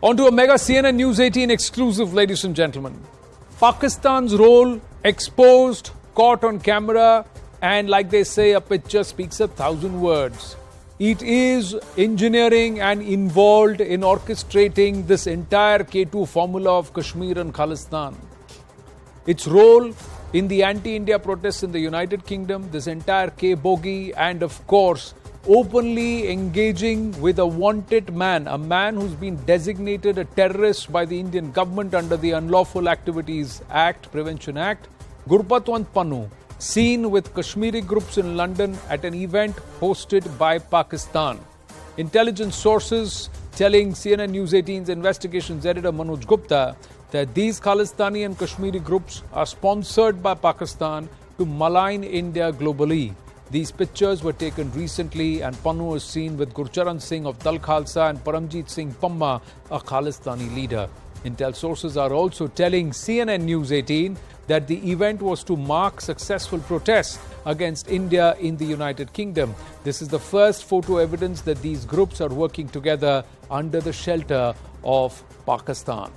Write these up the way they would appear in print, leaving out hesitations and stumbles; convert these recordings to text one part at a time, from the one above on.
On to a mega CNN News 18 exclusive, ladies and gentlemen. Pakistan's role exposed, caught on camera, and like they say, a picture speaks 1,000 words. It is engineering and involved in orchestrating this entire K2 formula of Kashmir and Khalistan. Its role in the anti-India protests in the United Kingdom, this entire K-bogey, and of course, openly engaging with a wanted man, a man who's been designated a terrorist by the Indian government under the Unlawful Activities Act, Prevention Act, Gurpatwant Pannu, seen with Kashmiri groups in London at an event hosted by Pakistan. Intelligence sources telling CNN News 18's investigations editor Manoj Gupta that these Khalistani and Kashmiri groups are sponsored by Pakistan to malign India globally. These pictures were taken recently and Pannu is seen with Gurcharan Singh of Dal Khalsa and Paramjit Singh Pamma, a Khalistani leader. Intel sources are also telling CNN News 18 that the event was to mark successful protests against India in the United Kingdom. This is the first photo evidence that these groups are working together under the shelter of Pakistan.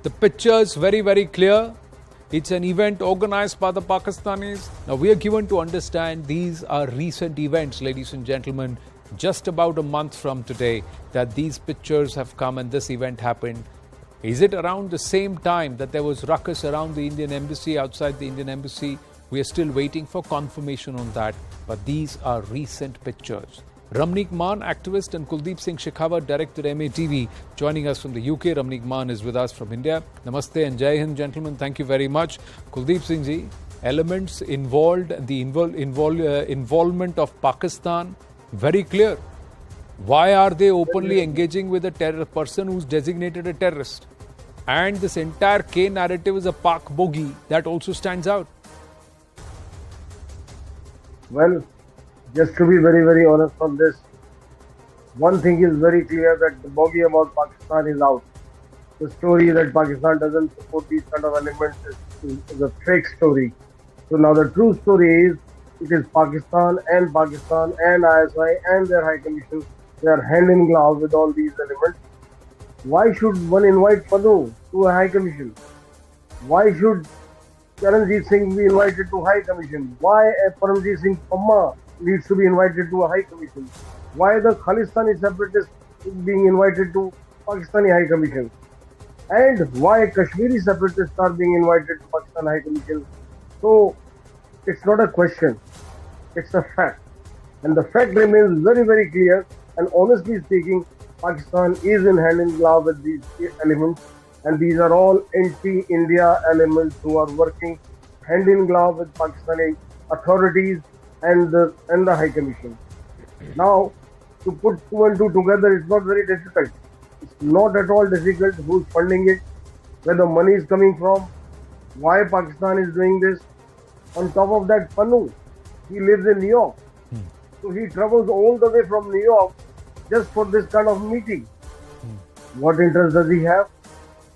The pictures very clear. It's an event organized by the Pakistanis. Now, we are given to understand these are recent events, ladies and gentlemen, just about a month from today that these pictures have come and this event happened. Is it around the same time that there was ruckus around the Indian embassy, outside the Indian embassy? We are still waiting for confirmation on that, but these are recent pictures. Ramneek Maan, activist, and Kuldeep Singh Shekhawat, director MATV, joining us from the UK. Ramneek Maan is with us from India. Namaste and Jai Hind, gentlemen. Thank you very much. Kuldeep Singh ji, elements involved, the involvement of Pakistan, very clear. Why are they openly engaging with a person who's designated a terrorist? And this entire K narrative is a Pak bogey that also stands out. Well, just to be very honest on this, one thing is very clear that the bogey about Pakistan is out. The story that Pakistan doesn't support these kind of elements is a fake story. So now the true story is, it is Pakistan and ISI and their High Commission. They are hand in glove with all these elements. Why should one invite Pannu to a High Commission? Why should Paramjit Singh be invited to High Commission? Why Paramjit Singh Pamma needs to be invited to a High Commission? Why the Khalistani separatists is being invited to Pakistani High Commission? And why Kashmiri separatists are being invited to Pakistan High Commission? So, it's not a question, it's a fact. And the fact remains very clear, and honestly speaking, Pakistan is in hand in glove with these elements, and these are all anti-India elements who are working hand in glove with Pakistani authorities and the High Commission. Now, to put two and two together is not very difficult. It's not at all difficult who's funding it, where the money is coming from, why Pakistan is doing this. On top of that, Pannu, he lives in New York. So he travels all the way from New York just for this kind of meeting. What interest does he have?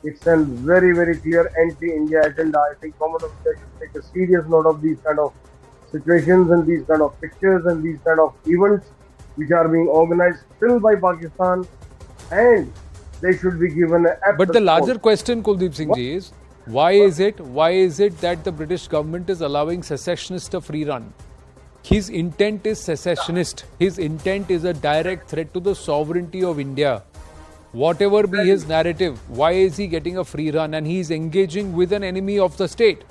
It's a very clear anti-India agenda. I think Government of India should take a serious note of these kind of situations and these kind of pictures and these kind of events which are being organized still by Pakistan, and they should be given a... But the larger question, Kuldeep Singh ji, is why is it that the British government is allowing secessionists a free run? His intent is secessionist. His intent is a direct threat to the sovereignty of India. Whatever be his narrative, why is he getting a free run? And he is engaging with an enemy of the state.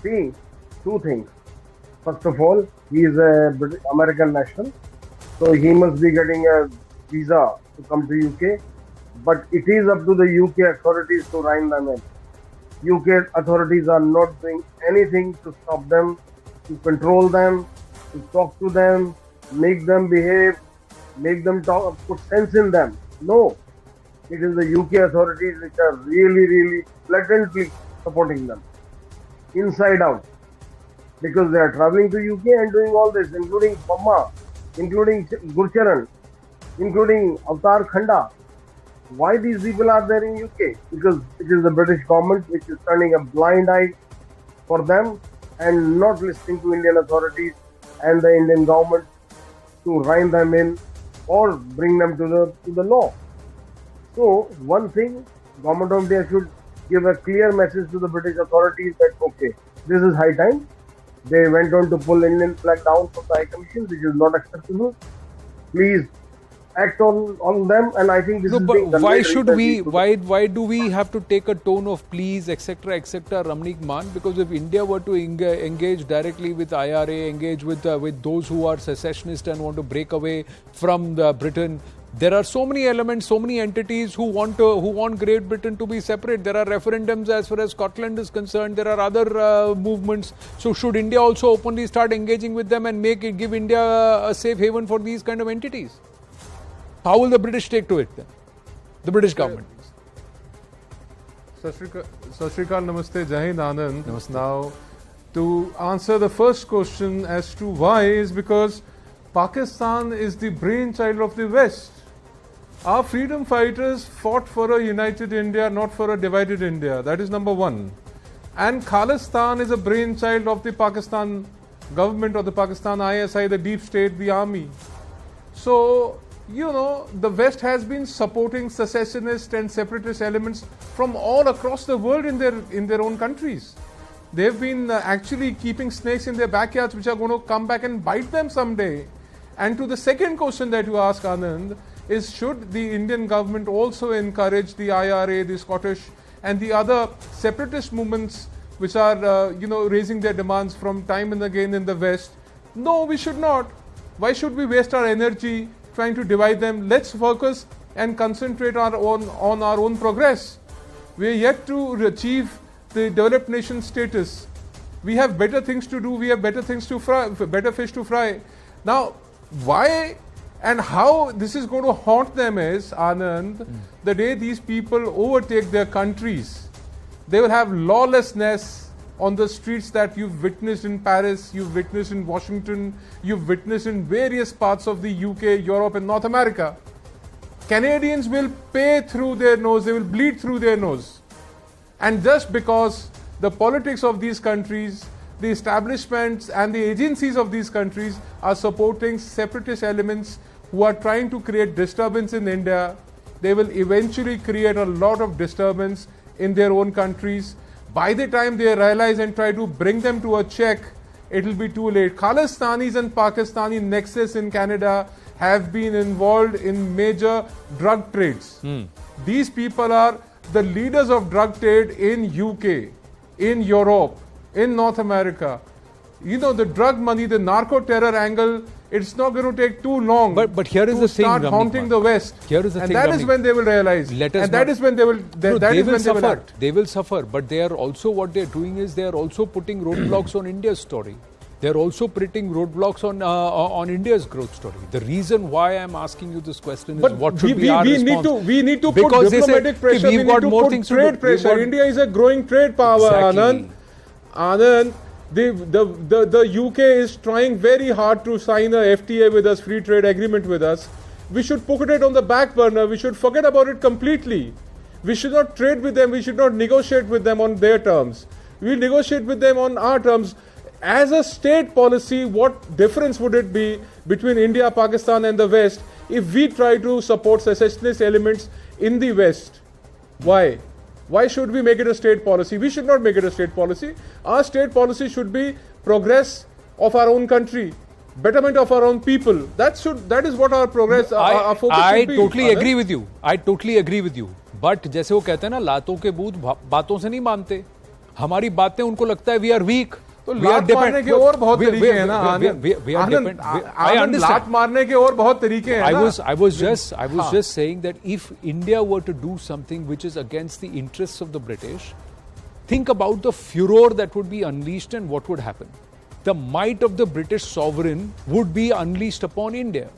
See, two things. First of all, he is a American national, so he must be getting a visa to come to UK. But it is up to the UK authorities to rein them in. UK authorities are not doing anything to stop them, to control them, to talk to them, make them behave, make them talk, put sense in them. No, it is the UK authorities which are really blatantly supporting them, inside out, because they are traveling to UK and doing all this, including Pamma, including Gurcharan, including Avatar Khanda. Why these people are there in UK? Because it is the British government which is turning a blind eye for them and not listening to Indian authorities and the Indian government to rein them in or bring them to the law. So one thing, Government of India should give a clear message to the British authorities that okay, this is high time. They went on to pull Indian flag down from the High Commission, which is not acceptable. Please act on them, and I think this No, is but being done why very should we? recently. Why do we have to take a tone of please, etc., Ramnik Man? Because if India were to engage directly with IRA, engage with those who are secessionists and want to break away from Britain, there are so many elements, so many entities who want Great Britain to be separate. There are referendums as far as Scotland is concerned. There are other movements. So should India also openly start engaging with them and give India a safe haven for these kind of entities? How will the British take to it then? The British government. Sat Shri Akal, Namaste, Jai Hind, Anand. Namaste. Now, to answer the first question as to why is because Pakistan is the brainchild of the West. Our freedom fighters fought for a united India, not for a divided India. That is number one. And Khalistan is a brainchild of the Pakistan government, or the Pakistan ISI, the deep state, the army. So, you know, the West has been supporting secessionist and separatist elements from all across the world in their own countries. They've been actually keeping snakes in their backyards, which are going to come back and bite them someday. And to the second question that you ask, Anand, is should the Indian government also encourage the IRA, the Scottish, and the other separatist movements which are, raising their demands from time and again in the West? No, we should not. Why should we waste our energy trying to divide them? Let's focus and concentrate on our own progress. We are yet to achieve the developed nation status. We have better things to do. We have better things to fry, better fish to fry. Now, why and how this is going to haunt them is, Anand, the day these people overtake their countries, they will have lawlessness on the streets that you've witnessed in Paris, you've witnessed in Washington, you've witnessed in various parts of the UK, Europe and North America. Canadians will pay through their nose, they will bleed through their nose. And just because the politics of these countries, the establishments and the agencies of these countries are supporting separatist elements who are trying to create disturbance in India, they will eventually create a lot of disturbance in their own countries. By the time they realize and try to bring them to a check, it will be too late. Khalistanis and Pakistani nexus in Canada have been involved in major drug trades. These people are the leaders of drug trade in UK, in Europe, in North America. You know, the drug money, the narco-terror angle, it's not going to take too long but here is to the thing, start Ramnik haunting Man. the West. Here is the and thing, that is Ramnik. when they will realize. That is when they will act. They will suffer, but they are also, what they are doing is they are also putting roadblocks on India's story. They are also putting roadblocks on India's growth story. The reason why I am asking you this question is what should be our response? We need to Because put they say, diplomatic pressure. we've We got need to more put things to trade do. pressure. India is a growing trade power, Exactly. Anand, the UK is trying very hard to sign a FTA with us, free trade agreement with us. We should put it on the back burner. We should forget about it completely. We should not trade with them. We should not negotiate with them on their terms. We negotiate with them on our terms. As a state policy, what difference would it be between India, Pakistan and the West if we try to support secessionist elements in the West? Why? Why should we make it a state policy? We should not make it a state policy. Our state policy should be progress of our own country, betterment of our own people. That is what our progress, our focus I should be. totally agree with you. I totally agree with you. But जैसे वो कहते हैं ना, लातों के भूत बातों से नहीं मानते. हमारी बातें उनको लगता है we are weak. तो लात मारने के और बहुत तरीके हैं ना आनंद, लात मारने के और बहुत तरीके हैं ना. I was just saying that if India were to do something which is against the interests of the British, think about the furor that would be unleashed and what would happen. The might of the British sovereign would be unleashed upon India.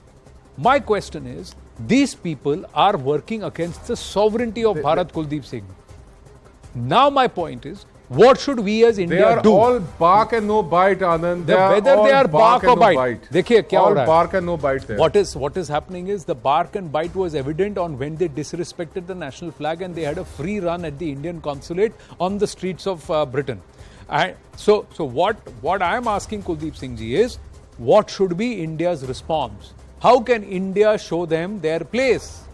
My question is, these people are working against the sovereignty of Bharat, Kuldeep Singh. Now my point is, what should we as India do? They are all bark and no bite, Anand. Whether they are bark or bite. देखिए क्या हो रहा है? Bark and no bite there. What is happening is the bark and bite was evident on when they disrespected the national flag and they had a free run at the Indian consulate on the streets of Britain. And so what I am asking Kuldeep Singh ji is, what should be India's response? How can India show them their place?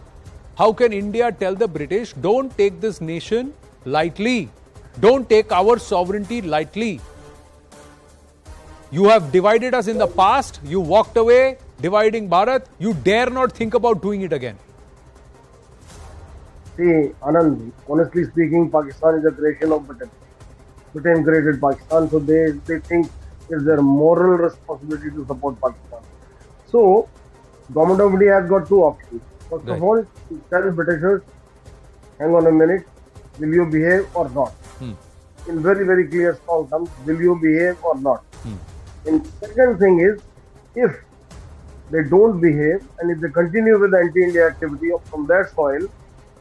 How can India tell the British, don't take this nation lightly? Don't take our sovereignty lightly. You have divided us in the past. You walked away, dividing Bharat. You dare not think about doing it again. See, Anand, honestly speaking, Pakistan is a creation of Britain. Britain created Pakistan, so they think it's their moral responsibility to support Pakistan. So, Government of India has got two options. First of all, to tell Britishers, hang on a minute, will you behave or not? In very, very clear, strong terms, will you behave or not? And second thing is, if they don't behave and if they continue with the anti-India activity from their soil,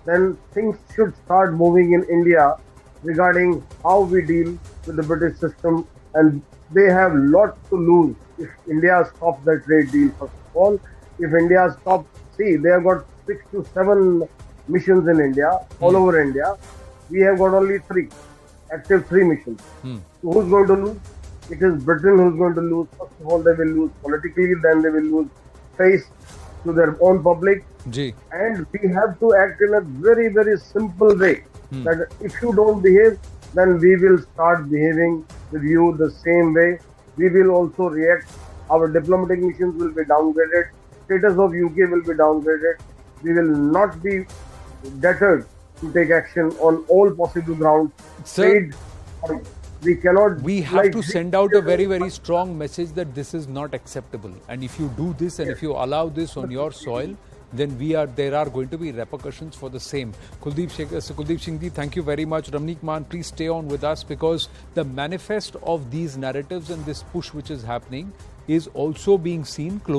then things should start moving in India regarding how we deal with the British system, and they have lot to lose if India stops the trade deal. First of all, if India stops, see, they have got 6 to 7 missions in India, all over India. We have got only 3, active 3 missions. So who's going to lose? It is Britain who's going to lose. First of all, they will lose politically, then they will lose face to their own public. And we have to act in a very, very simple way. That if you don't behave, then we will start behaving with you the same way. We will also react. Our diplomatic missions will be downgraded. Status of UK will be downgraded. We will not be deterred to take action on all possible grounds. Sir, we cannot. We have to send out a very, very strong message that this is not acceptable. And if you do this and if you allow this on your soil, then there are going to be repercussions for the same. Kuldeep Singh ji, thank you very much. Ramneek Man, please stay on with us, because the manifest of these narratives and this push which is happening is also being seen closely.